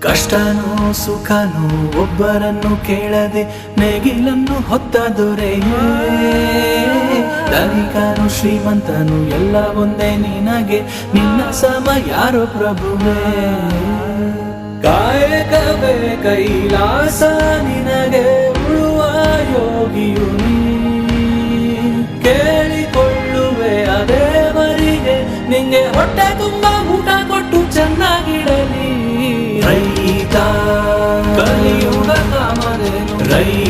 ಕಷ್ಟನೋ ಸುಖನೋ ಒಬ್ಬರನ್ನು ಕೇಳದೆ ನೇಗಿಲನ್ನು ಹೊತ್ತ ದೊರೆಯೇ. ಧನಿಕನು ಶ್ರೀಮಂತನು ಎಲ್ಲ ಒಂದೇ ನಿನಗೆ, ನಿನ್ನ ಸಮ ಯಾರೋ ಪ್ರಭುವೇ. ಕಾಯಕವೇ ಕೈಲಾಸ ನಿನಗೆ, ಉಳುವ ಯೋಗಿಯು ನೀ. ಕೇಳಿಕೊಳ್ಳುವೆ ಅದೇವರಿಗೆ, ನಿಂಗೆ ಹೊಟ್ಟೆ ತುಂಬ ಊಟ ಕೊಟ್ಟು ಚೆನ್ನಾಗಿಡಲಿ. ರೈತ ಕಲಿಯುಗ ಕಾಮಧೇನು, ರೈತ